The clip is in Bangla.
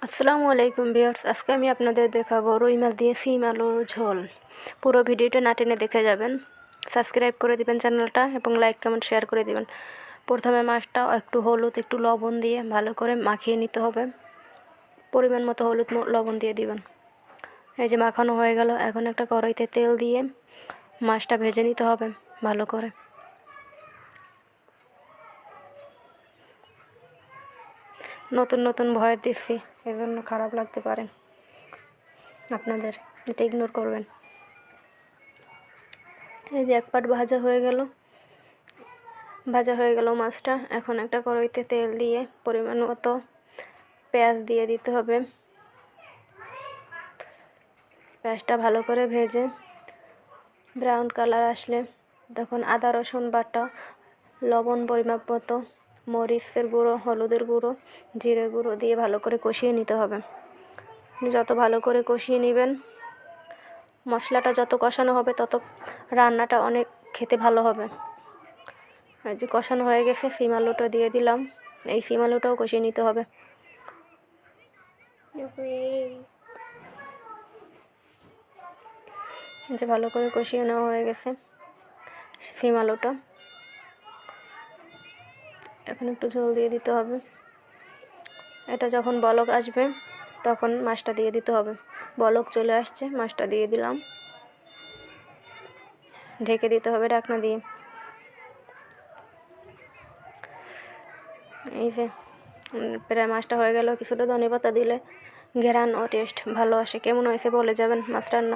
আসসালামু আলাইকুম ভিউয়ার্স, আজকে আমি আপনাদের দেখাবো রুই মাছ দিয়ে শিম আলুর ঝোল। পুরো ভিডিওটা না টেনে দেখে যাবেন। সাবস্ক্রাইব করে দিবেন চ্যানেলটা এবং লাইক কমেন্ট শেয়ার করে দিবেন। প্রথমে মাছটা একটু হলুদ একটু লবণ দিয়ে ভালো করে মাখিয়ে নিতে হবে। পরিমাণ মতো হলুদ লবণ দিয়ে দিবেন। এই যে মাখানো হয়ে গেল, এখন একটা কড়াইতে তেল দিয়ে মাছটা ভেজে নিতে হবে ভালো করে। নতুন নতুন ভয়েস দিচ্ছি, এজন্য খারাপ লাগতে পারে আপনাদের, এটা ইগনোর করবেন। এই যে এক পাট ভাজা হয়ে গেল মাছটা। এখন একটা কড়াইতে তেল দিয়ে পরিমাণ মতো পেঁয়াজ দিয়ে দিতে হবে। পেঁয়াজটা ভালো করে ভেজে ব্রাউন কালার আসলে তখন আদা রসুন বাটা, লবণ পরিমাপ মতো, মরিচের গুঁড়ো, হলুদের গুঁড়ো, জিরে গুঁড়ো দিয়ে ভালো করে কষিয়ে নিতে হবে। যত ভালো করে কষিয়ে নেবেন, মশলাটা যত কষানো হবে তত রান্নাটা অনেক খেতে ভালো হবে। এই যে কষানো হয়ে গেছে, শিম আলুটা দিয়ে দিলাম। এই শিম আলুটাও কষিয়ে নিতে হবে। যে ভালো করে কষিয়ে নেওয়া হয়ে গেছে শিম আলুটা। এখন একটু ঝোল দিয়ে দিতে হবে। এটা যখন বলক আসবে তখন মাছটা দিয়ে দিতে হবে। বলক চলে আসছে, মাছটা দিয়ে দিলাম। ঢেকে দিতে হবে ঢাকনা দিয়ে। এই যে প্রায় মাছটা হয়ে গেল। কিছুটা ধনেপাতা দিলে ঘেরান ও টেস্ট ভালো আসে। কেমন হয়েছে বলে যাবেন মাছ রান্না।